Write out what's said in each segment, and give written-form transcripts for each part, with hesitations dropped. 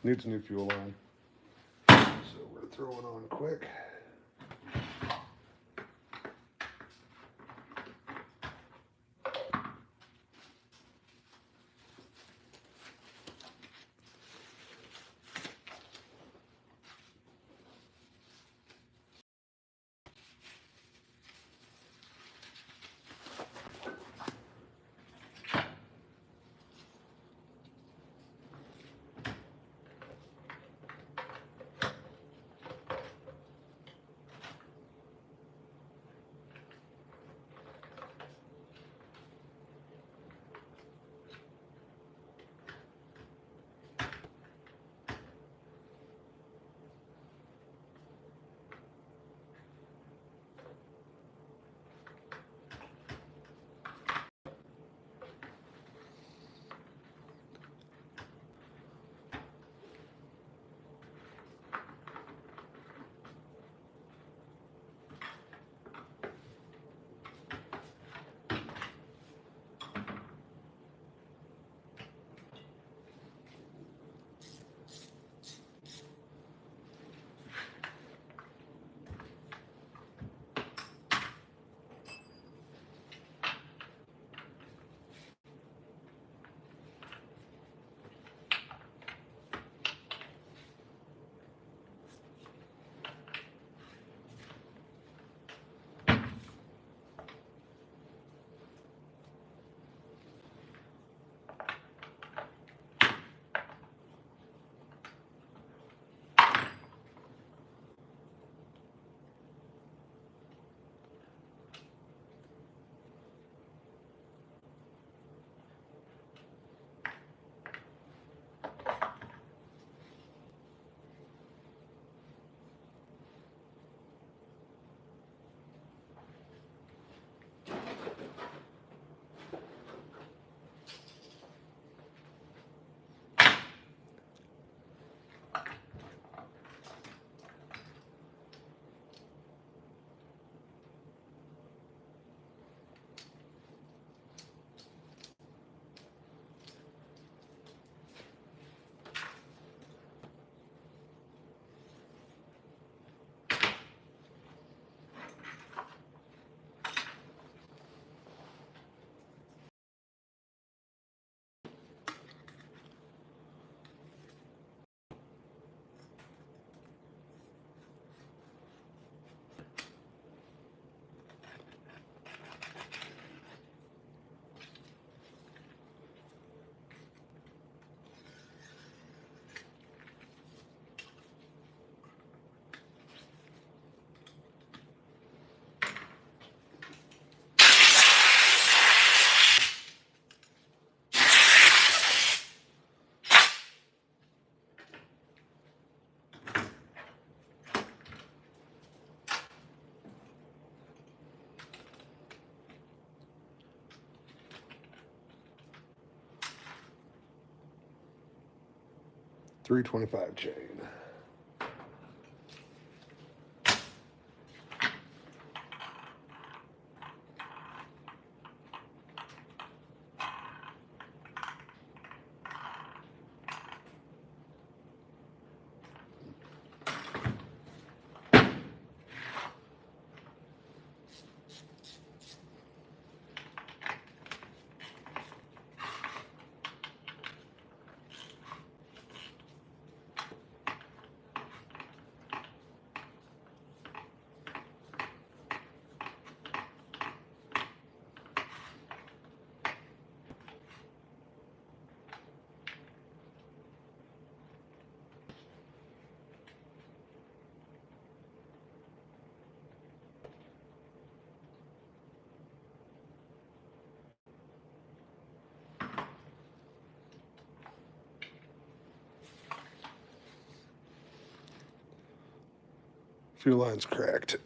Needs a new fuel line. So we're gonna throw it on quick. .325 chain. Fuel line's cracked.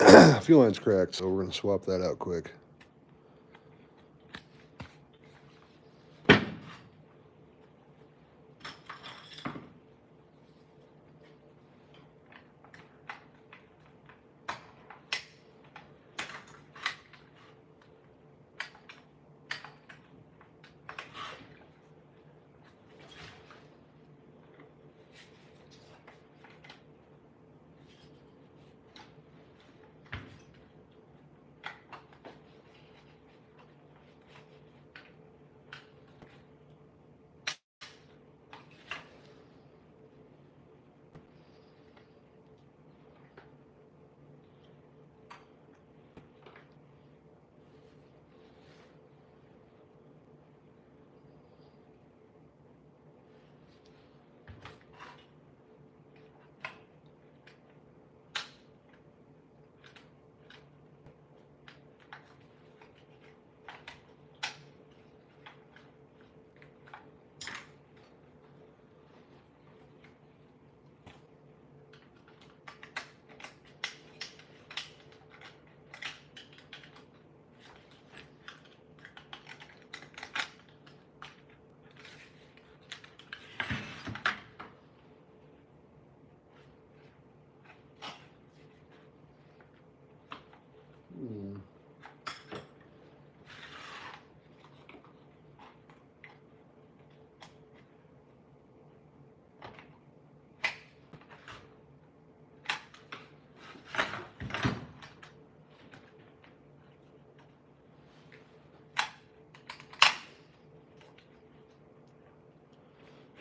Fuel line's cracked, so we're going to swap that out quick.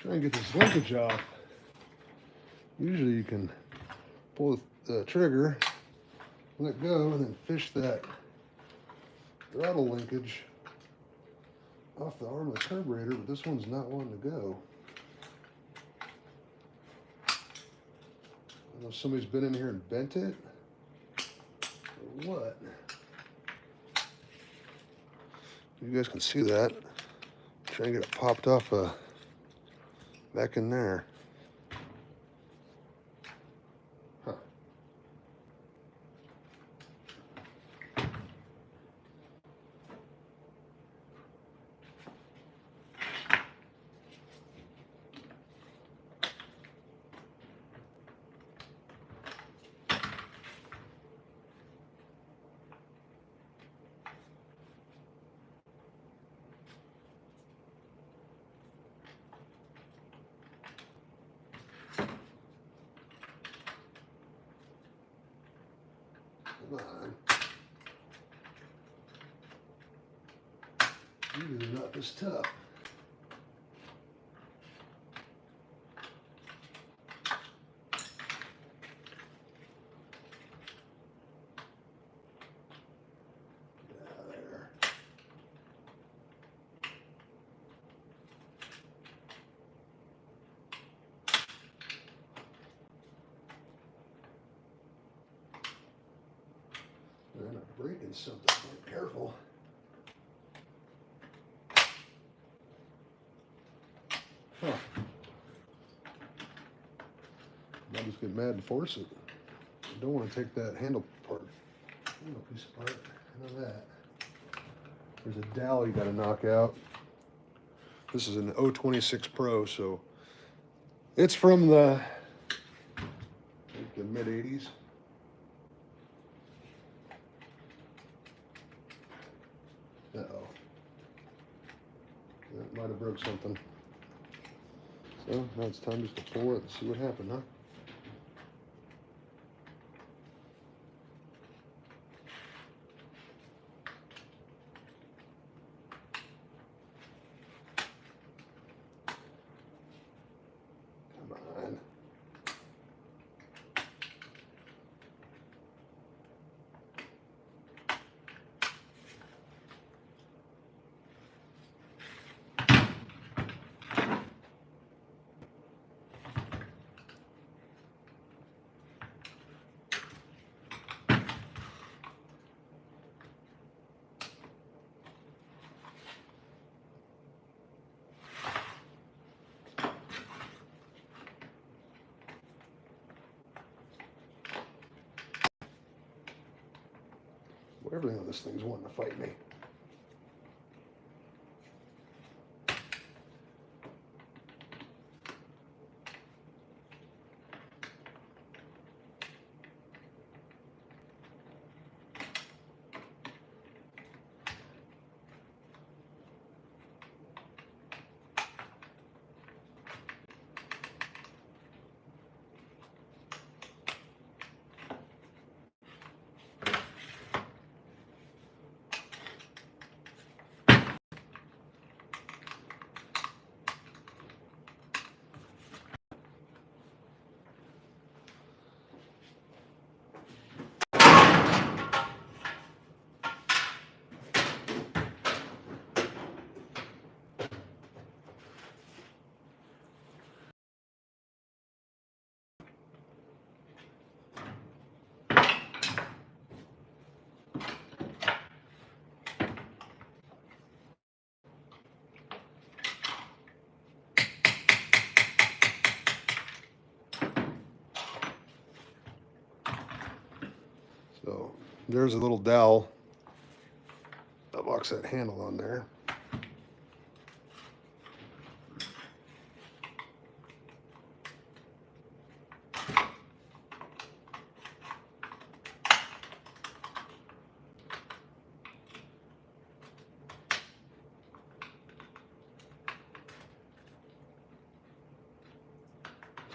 Try and get this linkage off. Usually you can pull the trigger, let go, and then fish that throttle linkage off the arm of the carburetor, but this one's not wanting to go. I don't know if somebody's been in here and bent it, or what. You guys can see that. Try and get it popped off back in there. Huh. Come on. Usually they're not this tough. Yeah, there. Man, I'm breaking something. Be careful. Huh. I'll just get mad and force it. I don't want to take that handle piece apart. I know that. There's a dowel you got to knock out. This is an 026 Pro, so it's from the mid 80s. Uh-oh. That might have broke something. So now it's time just to pull it and see what happened, huh? Come on. Well, everything on this thing's wanting to fight me. So there's a little dowel that locks that handle on there.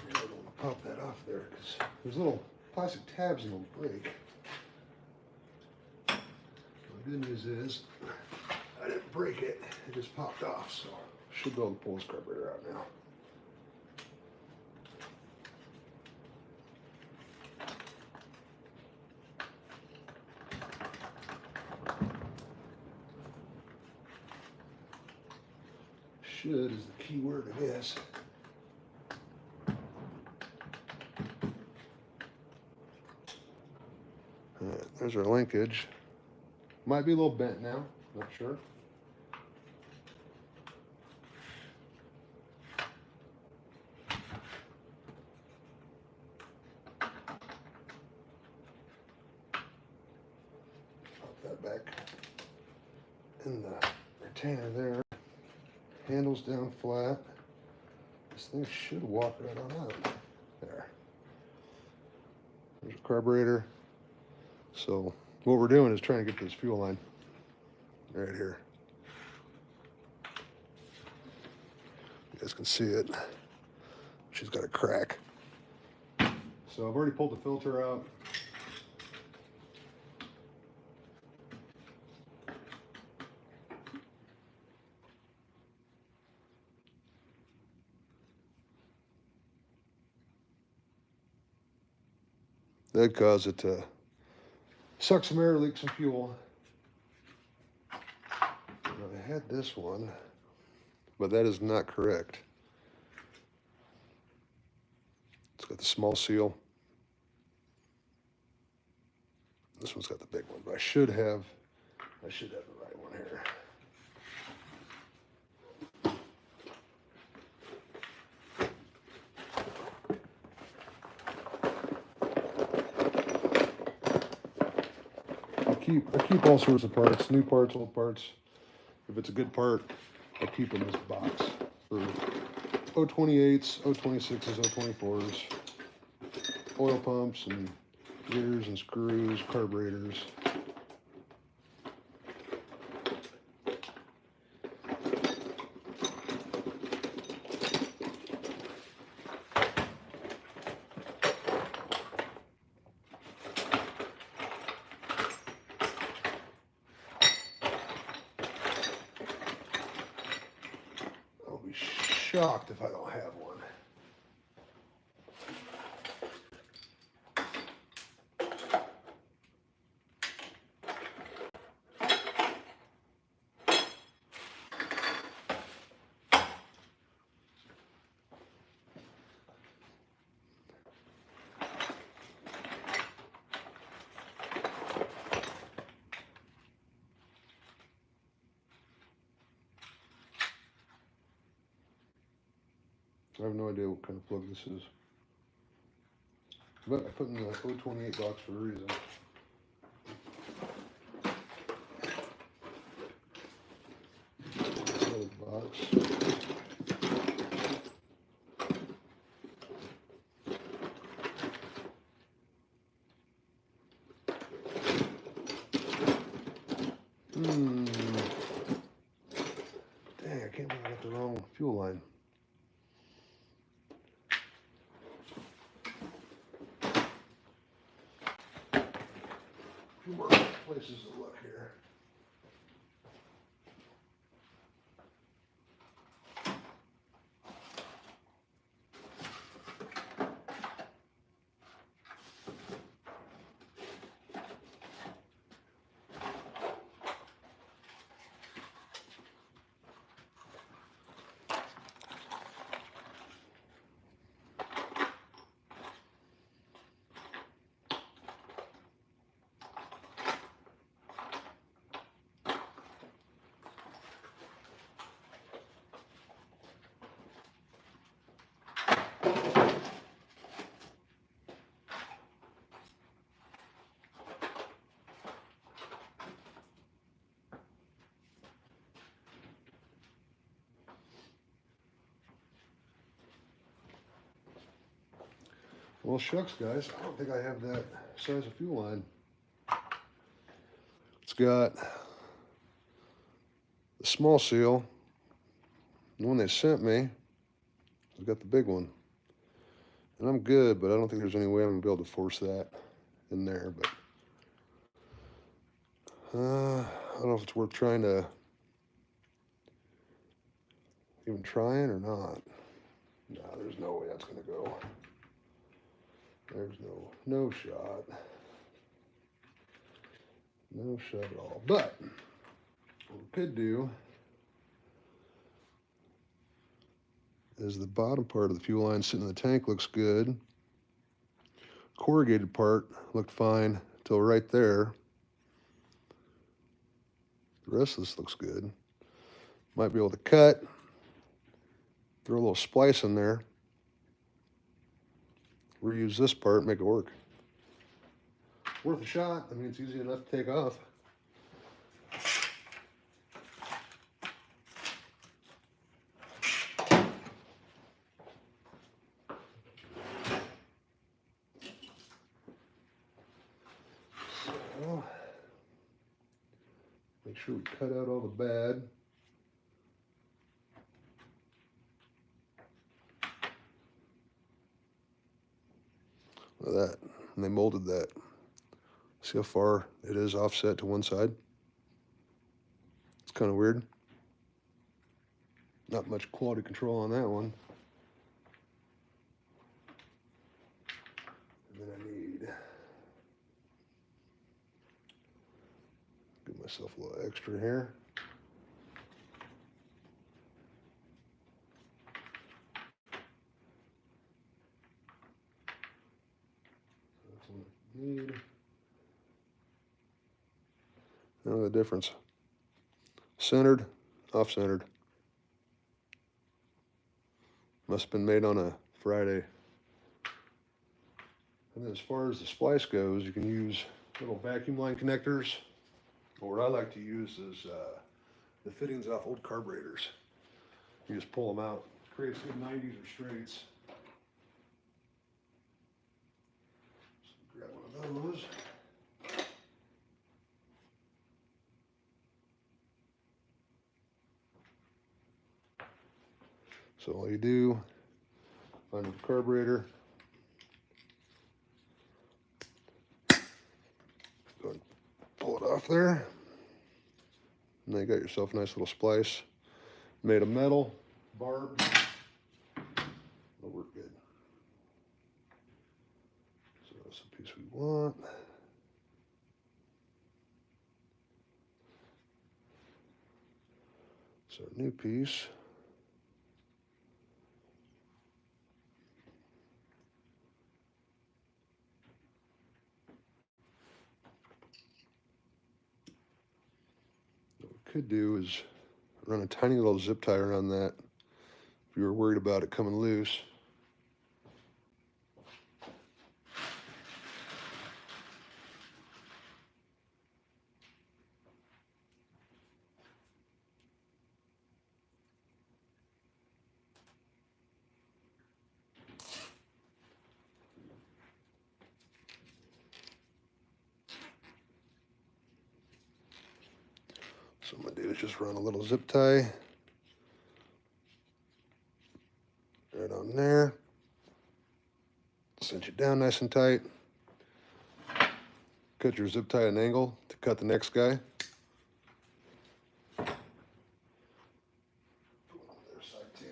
I don't want to pop that off there because there's little plastic tabs and they'll break. The good news is I didn't break it, it just popped off, so I should be able to pull this carburetor out now. should is the key word, I guess. All right, there's our linkage. Might be a little bent now, not sure. Pop that back in the retainer there. Handles down flat. This thing should walk right on out. There. There's a carburetor. So what we're doing is trying to get this fuel line right here. You guys can see it. She's got a crack. So I've already pulled the filter out. That caused it to suck some air, leak some fuel. Now, I had this one, but that is not correct. It's got the small seal. This one's got the big one, but I should have the right one here. I keep all sorts of parts, new parts, old parts. If it's a good part, I keep in this box for 028s, 026s, 024s, oil pumps and gears and screws, carburetors. Shocked if I don't have one. I have no idea what kind of plug this is. But I put in the 028 box for a reason. Another box. Dang, I can't believe I got the wrong fuel line. Few more places to look here. Well, shucks, guys. I don't think I have that size of fuel line. It's got the small seal. The one they sent me has got the big one. And I'm good, but I don't think there's any way I'm going to be able to force that in there. But I don't know if it's worth trying to even trying or not. No, there's no way that's going to go. There's no shot. No shot at all. But what we could do is the bottom part of the fuel line sitting in the tank looks good. Corrugated part looked fine until right there. The rest of this looks good. Might be able to cut, throw a little splice in there, reuse this part, make it work. Worth a shot. I mean, it's easy enough to take off. So, make sure we cut out all the bad. Look at that. And they molded that. See how far it is offset to one side? It's kind of weird. Not much quality control on that one. And then I need, give myself a little extra here. That's what I need. Know the difference. Centered, off-centered. Must have been made on a Friday. And then as far as the splice goes, you can use little vacuum line connectors. Or what I like to use is the fittings off old carburetors. You just pull them out. Creates good 90s or straights. So grab one of those. So all you do, find the carburetor, go and pull it off there. And then you got yourself a nice little splice. Made of metal, barbed. It'll work good. So that's the piece we want. So our new piece. What we could do is run a tiny little zip tie around that if you were worried about it coming loose. So what I'm gonna do is just run a little zip tie right on there. Cinch it down nice and tight. Cut your zip tie at an angle to cut the next guy. Put one on the other side too.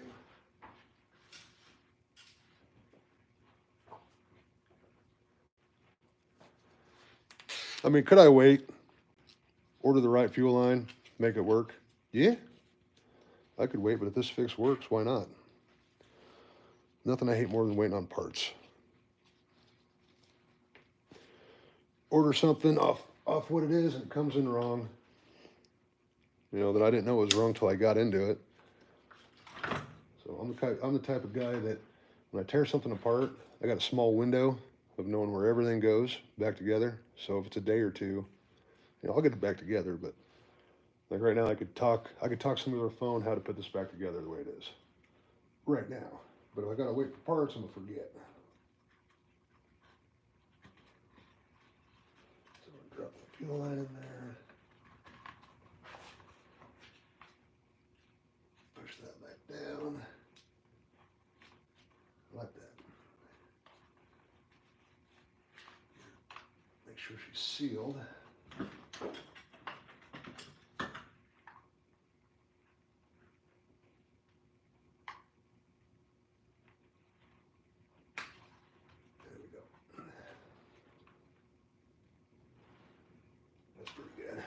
I mean, could I wait? Order the right fuel line, make it work? Yeah, I could wait, but if this fix works, why not? Nothing I hate more than waiting on parts. Order something off what it is and it comes in wrong. You know, that I didn't know was wrong till I got into it. So I'm the type of guy that when I tear something apart, I got a small window of knowing where everything goes back together. So if it's a day or two, you know, I'll get it back together, but like right now I could talk somebody on the phone how to put this back together the way it is. Right now. But if I gotta wait for parts, I'm gonna forget. So I'm gonna drop the fuel line in there. Push that back down. Like that. Make sure she's sealed. There we go. That's pretty good.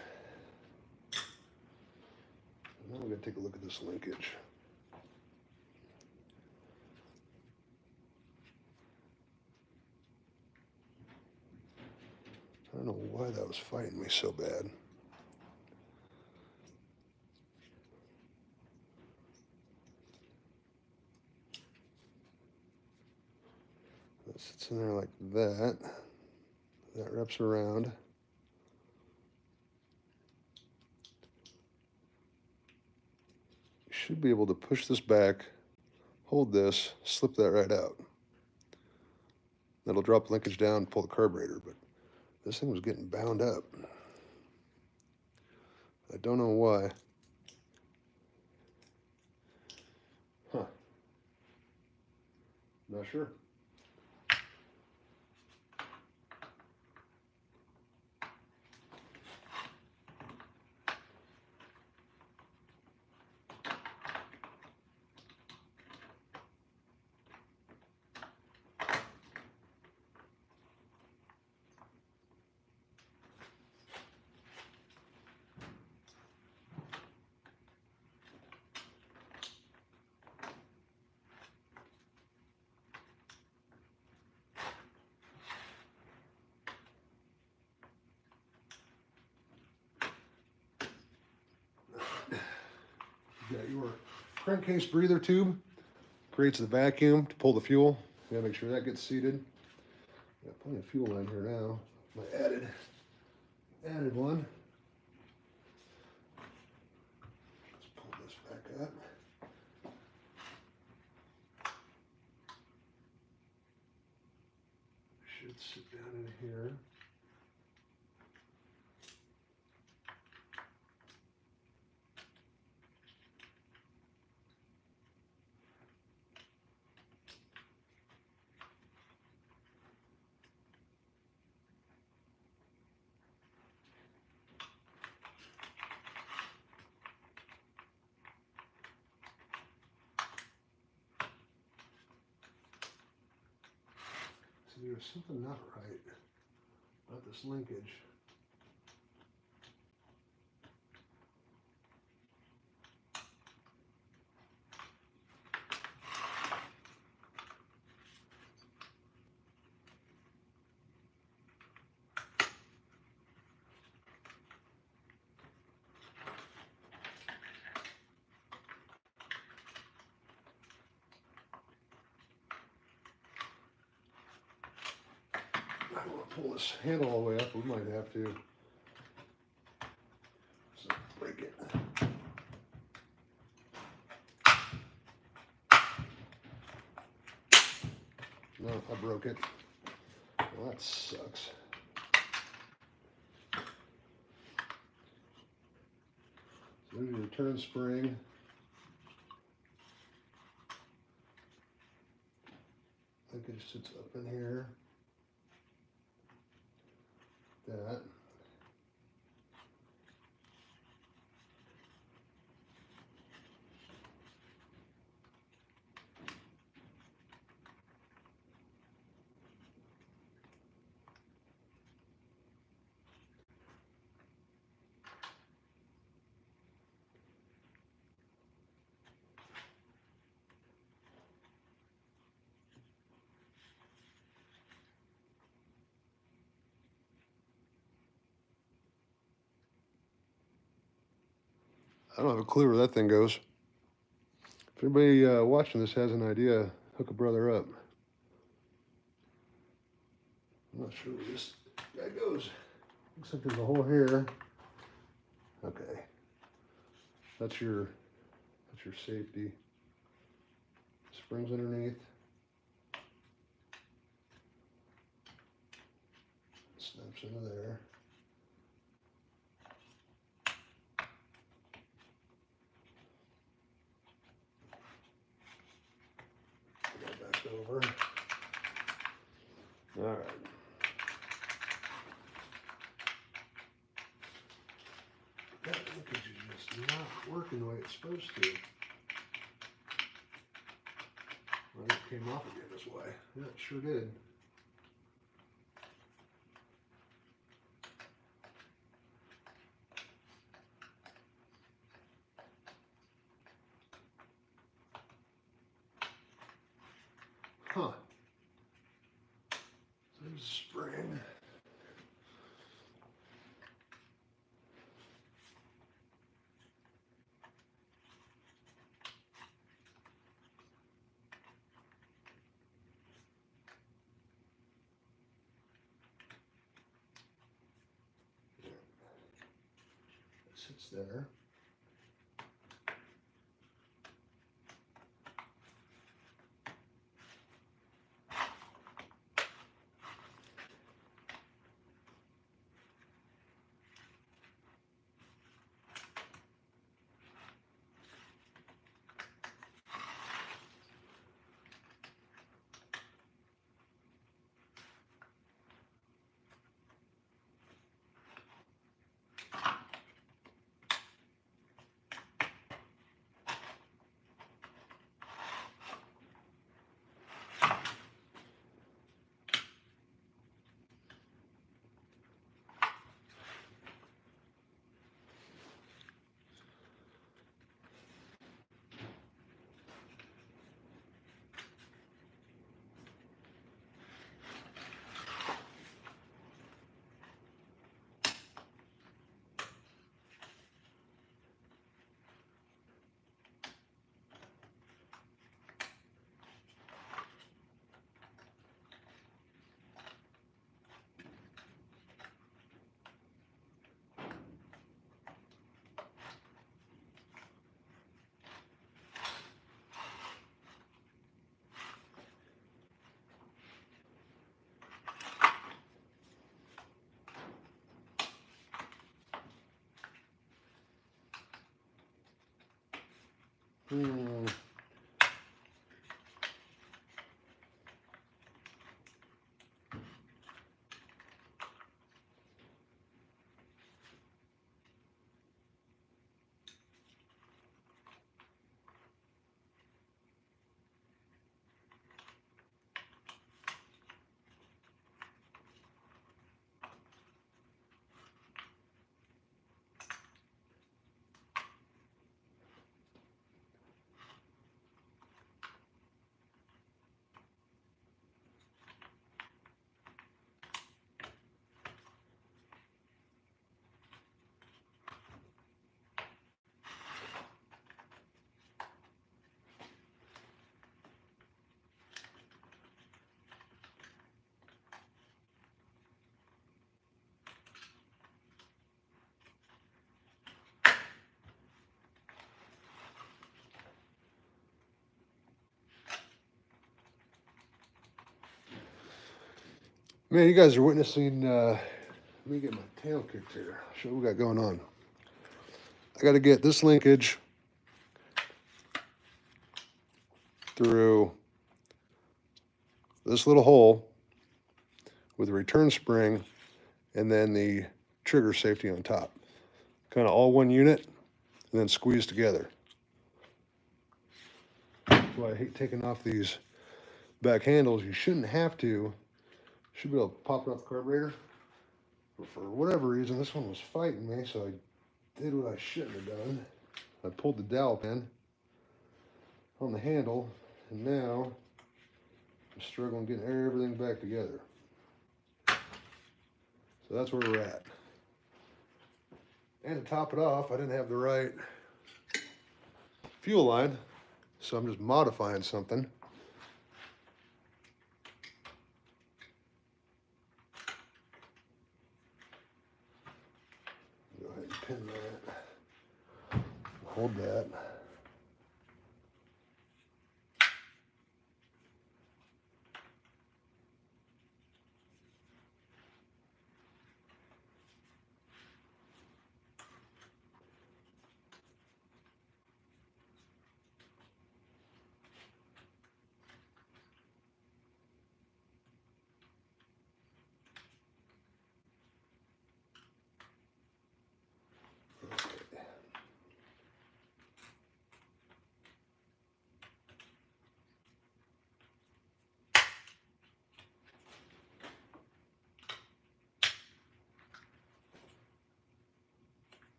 And now we're going to take a look at this linkage. I don't know why that was fighting me so bad. That sits in there like that. That wraps around. You should be able to push this back, hold this, slip that right out. That'll drop the linkage down and pull the carburetor, but this thing was getting bound up. I don't know why. Huh. Not sure. You got your crankcase breather tube, creates the vacuum to pull the fuel. You gotta make sure that gets seated. Got plenty of fuel in here now. My added one. Let's pull this back up. Should sit down in here. So there's something not right about this linkage. I don't want to pull this handle all the way up. We might have to. So break it. No, I broke it. Well, that sucks. So there's your return spring. Linkage sits up in here. That. I don't have a clue where that thing goes. If anybody watching this has an idea, hook a brother up. I'm not sure where this guy goes. Looks like there's a hole here. Okay. That's your safety. Springs underneath. Snaps into there. Go back over. All right. That linkage is just not working the way it's supposed to. Well, it came off again this way. Yeah, it sure did. Huh. There's a spring. sits there. Man, you guys are witnessing me get my tail kicked here. Show what we got going on. I got to get this linkage through this little hole with a return spring and then the trigger safety on top. Kind of all one unit and then squeeze together. That's why I hate taking off these back handles. You shouldn't have to. Should be able to pop it off the carburetor. But for whatever reason, this one was fighting me, so I did what I shouldn't have done. I pulled the dowel pin on the handle, and now I'm struggling getting everything back together. So that's where we're at. And to top it off, I didn't have the right fuel line, so I'm just modifying something. Go ahead and pin that. Hold that.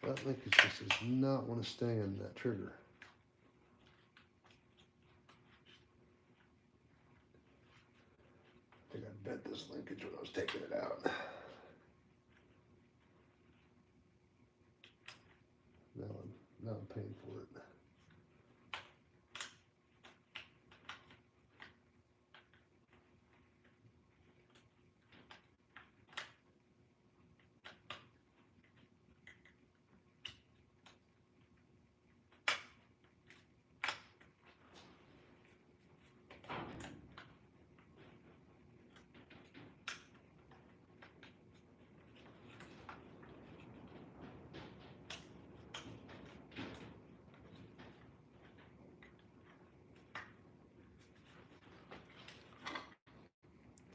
That linkage just does not want to stay in that trigger. I think I bent this linkage when I was taking it out. Now I'm paying for it.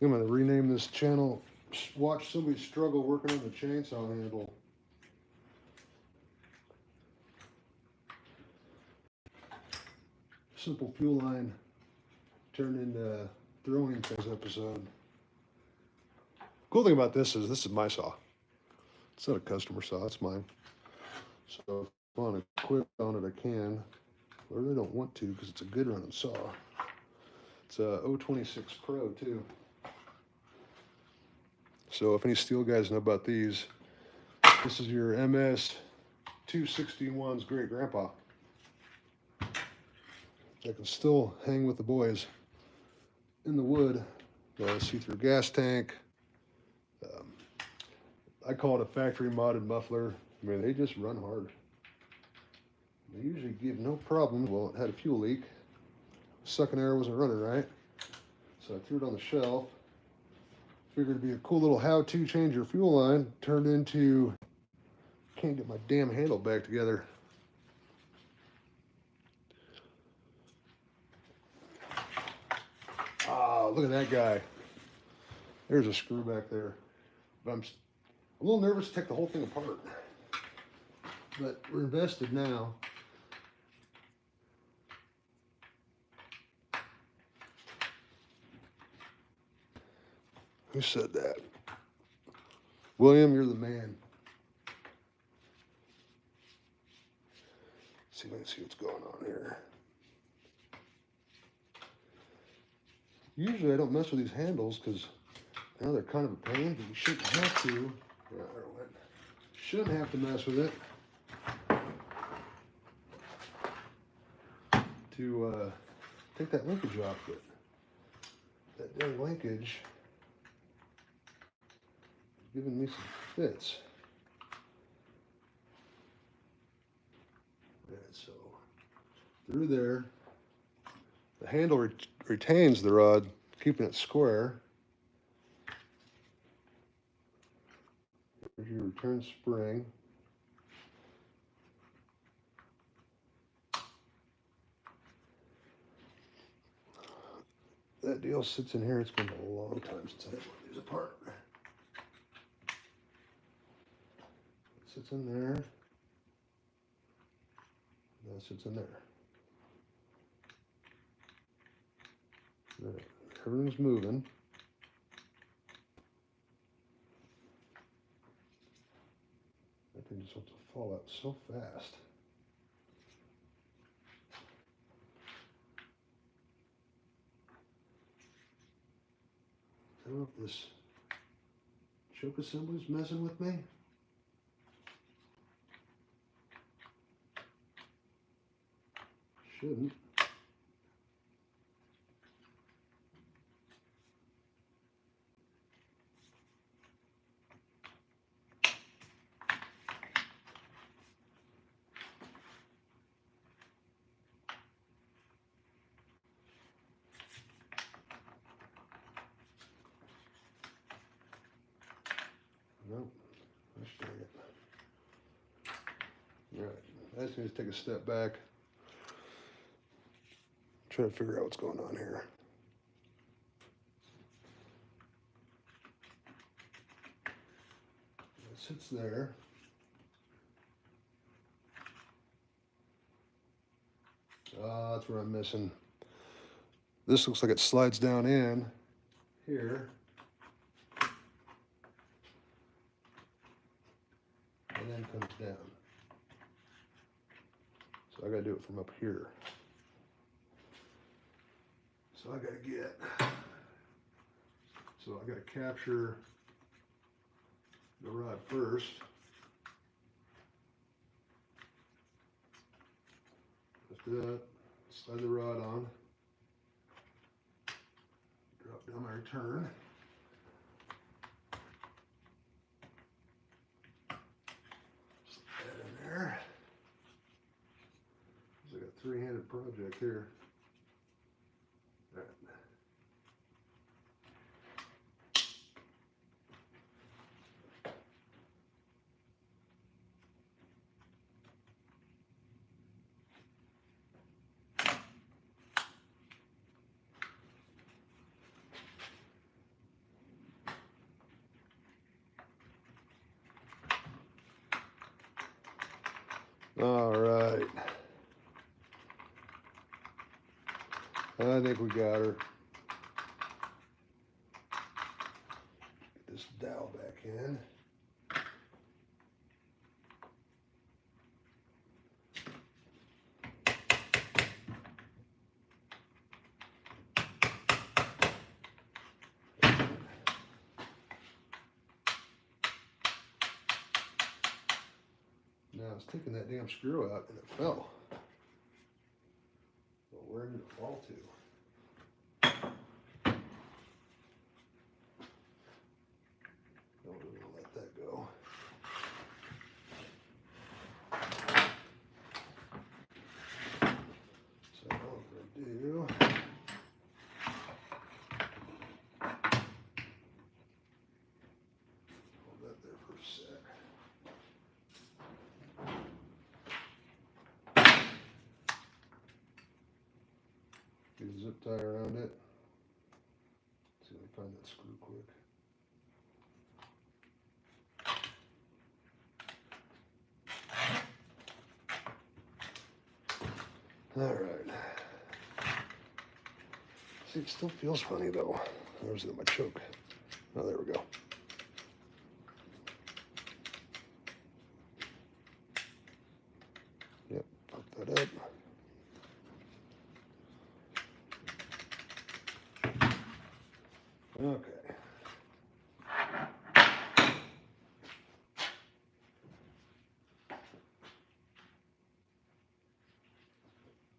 I'm going to rename this channel, Watch Somebody Struggle Working on the Chainsaw Handle. Simple fuel line turned into throwing things episode. Cool thing about this is my saw. It's not a customer saw, it's mine. So if I want to quit on it, I can. I really don't want to because it's a good running saw. It's a 026 Pro too. So if any steel guys know about these, this is your MS 261's great grandpa. I can still hang with the boys in the wood. See-through gas tank. I call it a factory modded muffler. I mean, they just run hard. They usually give no problem. Well, it had a fuel leak. Sucking air wasn't running right. So I threw it on the shelf. Figured it'd be a cool little how-to change your fuel line. Turned into, can't get my damn handle back together. Ah, look at that guy. There's a screw back there. But I'm a little nervous to take the whole thing apart. But we're invested now. Who said that? William, you're the man. See if I can see what's going on here. Usually I don't mess with these handles because I know they're kind of a pain, but you shouldn't have to. Yeah, there it went. Shouldn't have to mess with it to take that linkage off, but that dang linkage is giving me some fits. Yeah, so through there, the handle retains the rod, keeping it square. Here's your return spring. That deal sits in here. It's been a long time since I had one of these apart. It sits in there. That sits in there. Right. Everything's moving. That thing just wants to fall out so fast. I don't know if this choke assembly's messing with me. Shouldn't. Nope. Gosh dang it. All right. I just need to take a step back. Try to figure out what's going on here. It sits there. That's where I'm missing. This looks like it slides down in here. And then comes down. So I gotta do it from up here. So I gotta capture the rod first. After that, slide the rod on. Drop down my return. Slip that in there. So I got a three-handed project here. All right. I think we got her. Get this dowel back in. Now I was taking that damn screw out and it fell. Well, where did it fall to? Don't really want to let that go. So what I'm going to do, hold that there for a sec. Get a zip tie around it. See if I can find that screw quick. All right. See, it still feels funny though. Where's it in my choke? Oh, there we go. Yep, pop that up. Okay.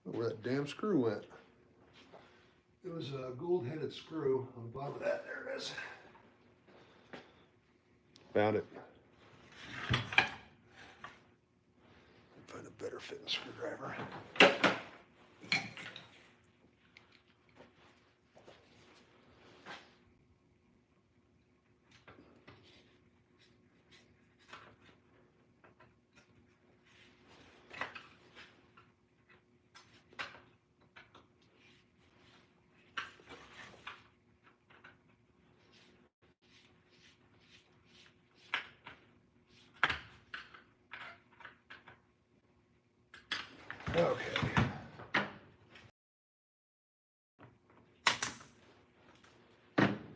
Where that damn screw went. It was a gold-headed screw on the bottom of that. There it is. Found it. Find a better fitting screwdriver. Okay.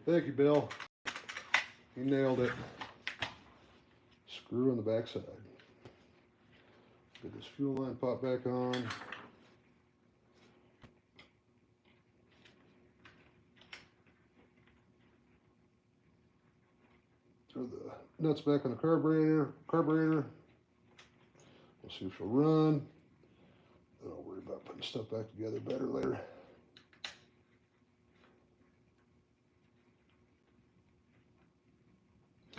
Thank you, Bill. You nailed it. Screw on the back side. Get this fuel line pop back on. Throw the nuts back on the carburetor. We'll see if she'll run. Then I'll worry about putting stuff back together better later.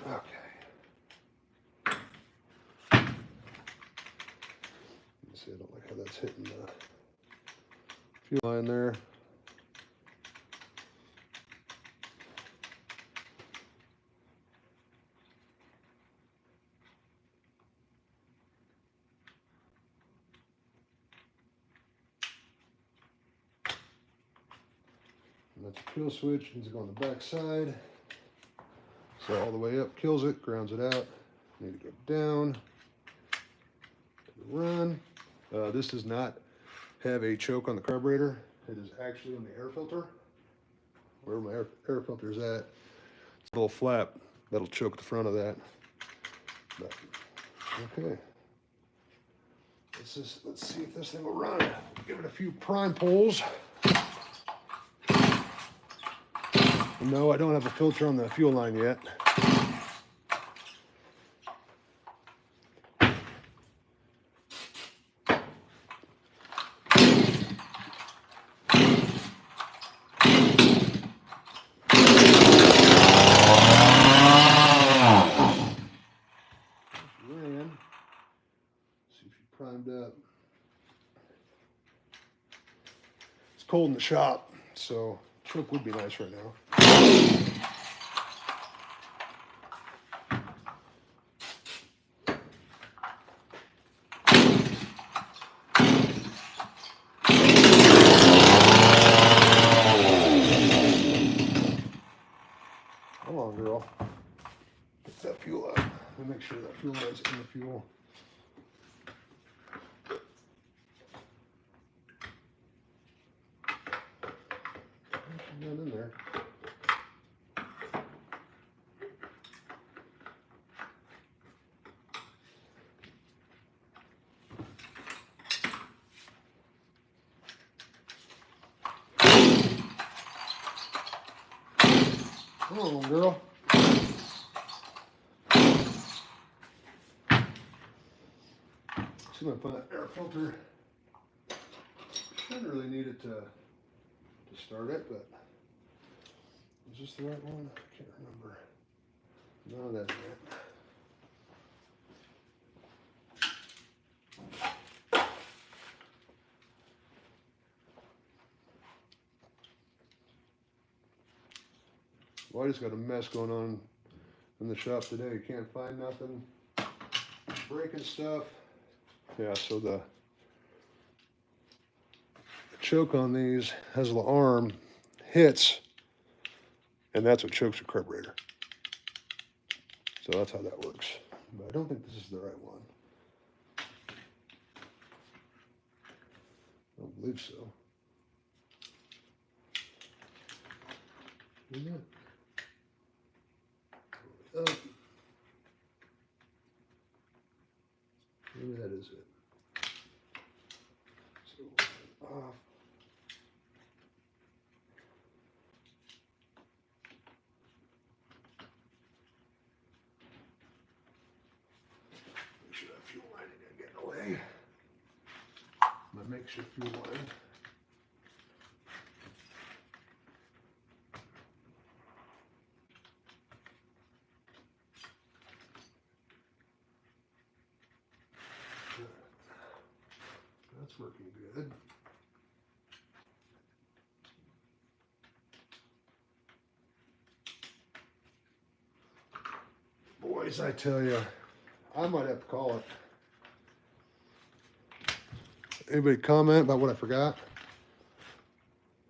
Okay. You see, I don't like how that's hitting the fuel line there. And that's a kill switch, needs to go on the back side. So all the way up kills it, grounds it out. Need to go down. Run. This does not have a choke on the carburetor. It is actually on the air filter. Where my air filter is at, it's a little flap that'll choke the front of that. But, okay. Let's see if this thing will run. Give it a few prime pulls. No, I don't have a filter on the fuel line yet. Ran. See if she primed up. It's cold in the shop, so choke would be nice right now. Come on, girl. Get that fuel out. Let me make sure that fuel line's in the fuel. Come on, girl. See if I find that air filter. Shouldn't really need it to start it, but is this the right one? I can't remember. No, that's it. Well, I just got a mess going on in the shop today. Can't find nothing. Breaking stuff. Yeah, so the choke on these has the arm hits, and that's what chokes your carburetor. So that's how that works. But I don't think this is the right one. I don't believe so. Yeah. Oh. Maybe that is it. So, make sure that fuel line ain't gonna get in the way. My makeshift fuel line. That's working good. Boys, I tell you, I might have to call it. Anybody comment about what I forgot?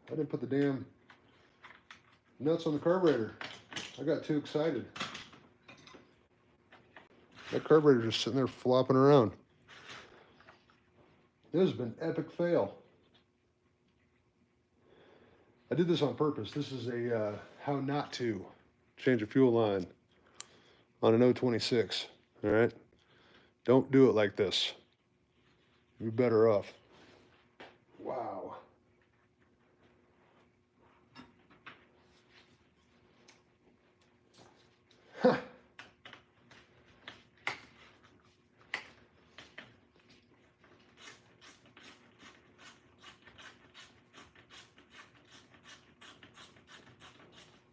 I didn't put the damn nuts on the carburetor. I got too excited. That carburetor just sitting there flopping around. This has been an epic fail. I did this on purpose. This is a how not to change a fuel line on an 026. All right? Don't do it like this. You're better off. Wow. Huh.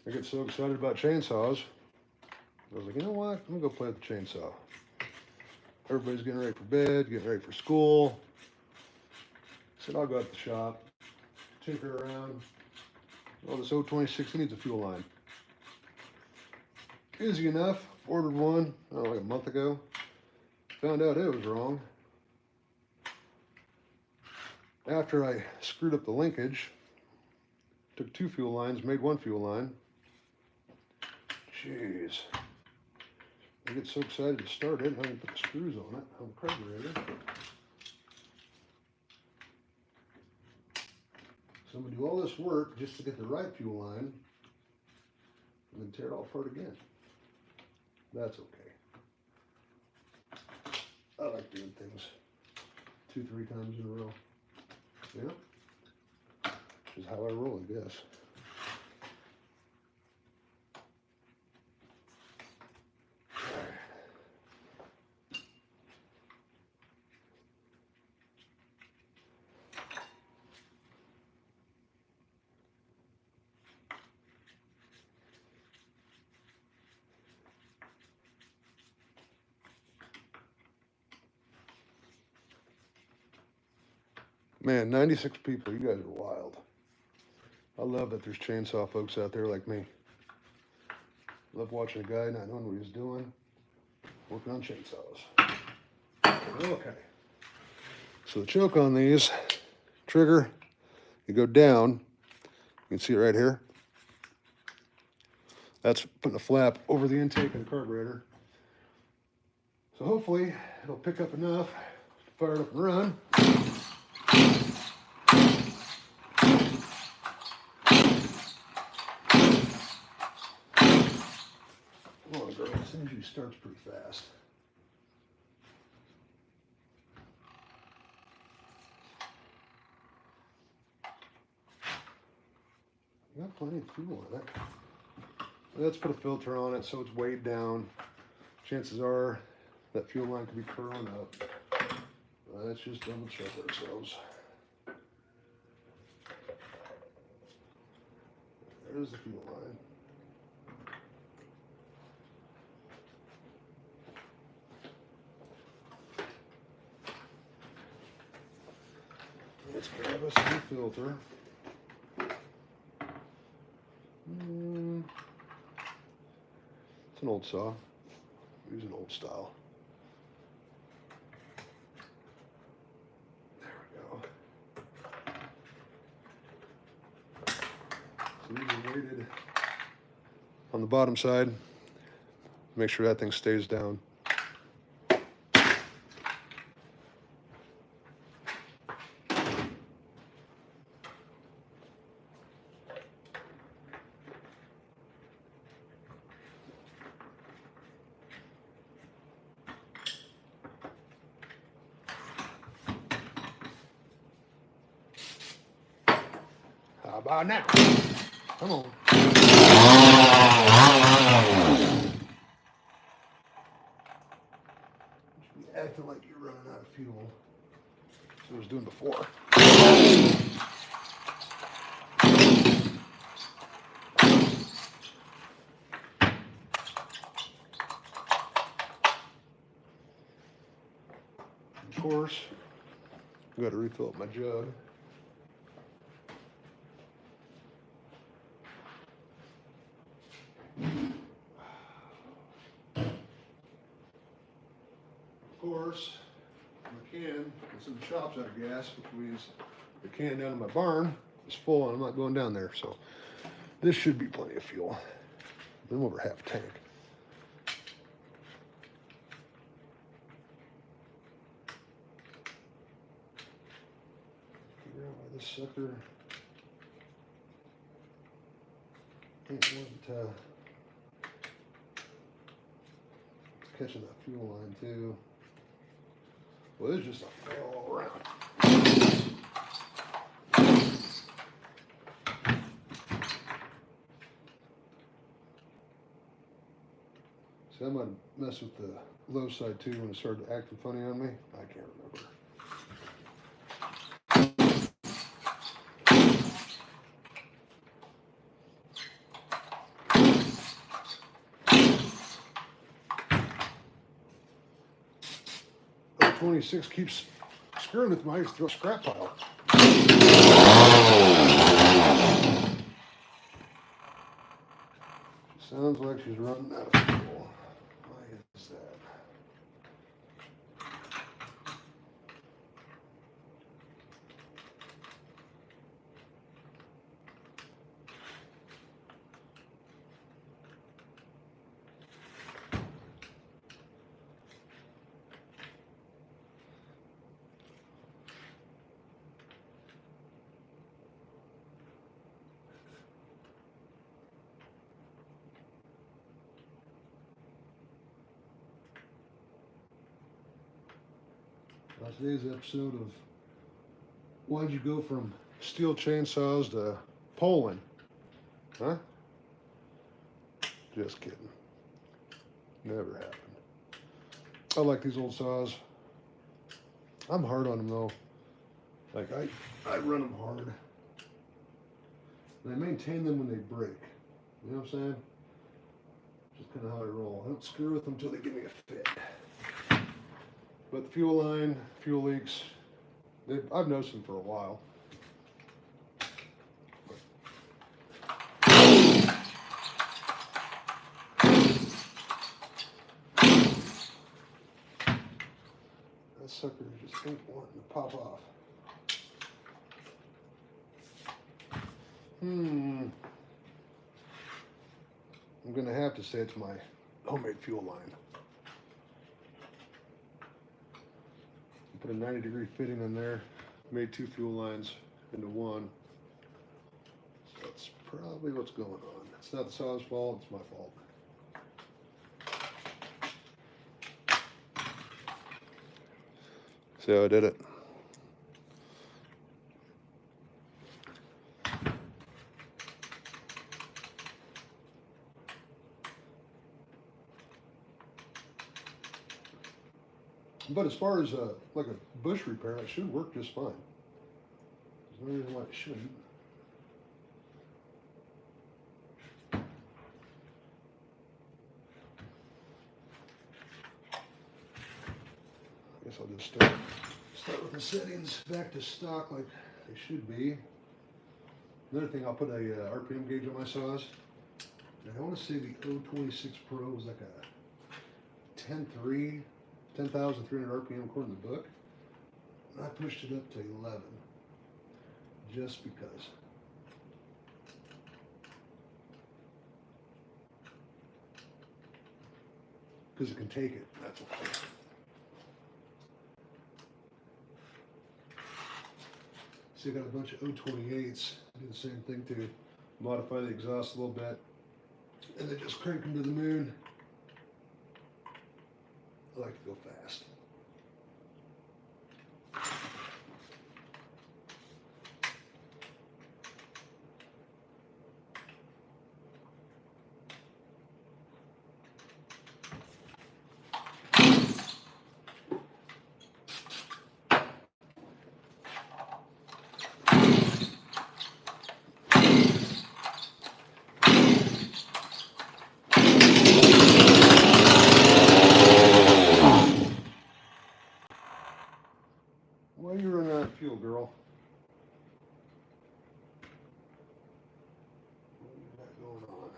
I get so excited about chainsaws. I was like, you know what? I'm gonna go play with the chainsaw. Everybody's getting ready for bed, getting ready for school. I said, I'll go out to the shop, tinker around. Oh, this 026 needs a fuel line. Easy enough. Ordered one, I don't know, like a month ago. Found out it was wrong. After I screwed up the linkage, took 2 fuel lines, made 1 fuel line. Jeez. I get so excited to start it, I didn't put the screws on it, on the carburetor. So I'm going to do all this work just to get the right fuel line, and then tear it all apart again. That's okay. I like doing things 2-3 times in a row. You know? Which is how I roll, I guess. Man, 96 people, you guys are wild. I love that there's chainsaw folks out there like me. Love watching a guy not knowing what he's doing, working on chainsaws. Okay. So the choke on these, trigger, you go down, you can see it right here. That's putting a flap over the intake of the carburetor. So hopefully it'll pick up enough to fire it up and run. Come on, girl, this usually starts pretty fast. You got plenty of fuel in it. Let's put a filter on it so it's weighed down. Chances are that fuel line could be curling up. Let's just double check ourselves. There's the fuel line. Let's grab us a new filter. It's an old saw. Use an old style. There we go. So these are weighted on the bottom side. Make sure that thing stays down. How about now? Come on. You should be acting like you're running out of fuel. That's what I was doing before. Of course, I've got to refill up my jug. Of course, my can, it's in the shop's out of gas, which means the can down in my barn is full and I'm not going down there. So this should be plenty of fuel. I'm over half a tank. Figure out why this sucker wasn't catching that fuel line too. Well, it's just a fail all around. So I might mess with the low side too when it started acting funny on me. I can't remember. Oh, 26 keeps screwing with my throw scrap pile. Sounds like she's running out of fuel. Why is that? Today's episode of why'd you go from steel chainsaws to Poland? Huh? Just kidding. Never happened. I like these old saws. I'm hard on them though. Like I run them hard. And I maintain them when they break. You know what I'm saying? Just kind of how I roll. I don't screw with them until they give me a fit. But the fuel line, fuel leaks, I've noticed them for a while. That sucker just ain't wanting to pop off. I'm gonna have to say it's my homemade fuel line. Put a 90-degree fitting in there, made two fuel lines into one. So that's probably what's going on. It's not the saw's fault, it's my fault. See how I did it? But as far as like a bush repair, it should work just fine. There's no reason why it shouldn't. I guess I'll just start with the settings back to stock like they should be. Another thing, I'll put a RPM gauge on my saws. And I want to say the 026 Pro is like a 10,300 RPM according to the book. And I pushed it up to 11, just because. Because it can take it, that's why. See, I got a bunch of 028s. Do the same thing to modify the exhaust a little bit. And then just crank them to the moon. I like to go fast. Why are you running out of fuel, girl? What do you got going on?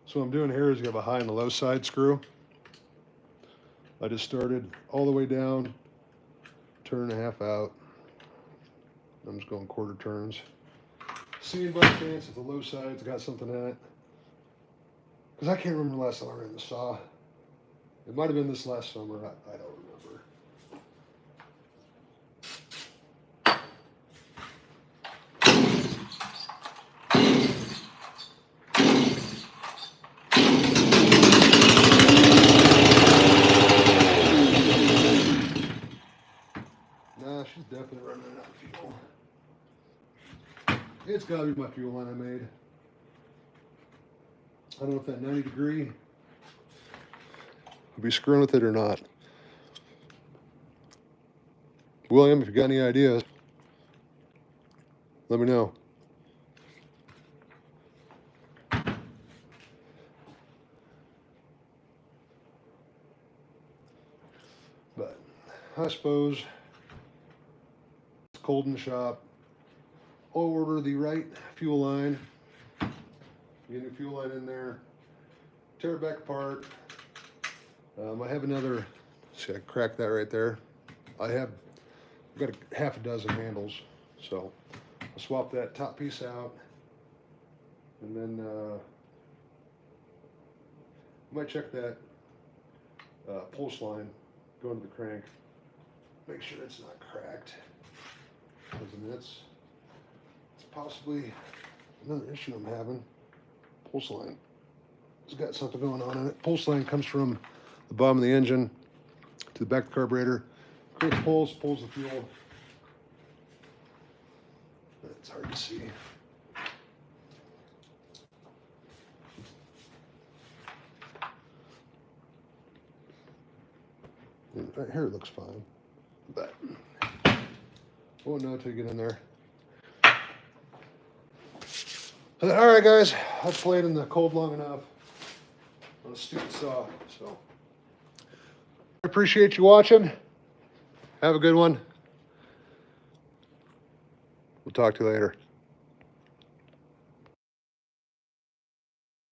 So what I'm doing here is you have a high and a low side screw. I just started all the way down, turn and a half out. I'm just going quarter turns. Seeing by chance if the low side's got something in it. Because I can't remember the last time I ran the saw. It might have been this last summer, I don't remember. She's definitely running out of fuel. It's got to be my fuel line I made. I don't know if that 90 degree will be screwing with it or not. William, if you got any ideas, let me know. But I suppose cold in the shop. I'll order the right fuel line, get a new fuel line in there, tear it back apart. I have another, see, I cracked that right there. I've got a half a dozen handles, so I'll swap that top piece out, and then I might check that pulse line going to the crank, make sure it's not cracked. Because I mean, it's possibly another issue I'm having. Pulse line, it's got something going on in it. Pulse line comes from the bottom of the engine to the back of the carburetor. Creates pulse, pulls the fuel. It's hard to see. Right here it looks fine, but won't know until you get in there. All right, guys, I've played in the cold long enough on a stupid saw. So I appreciate you watching. Have a good one. We'll talk to you later.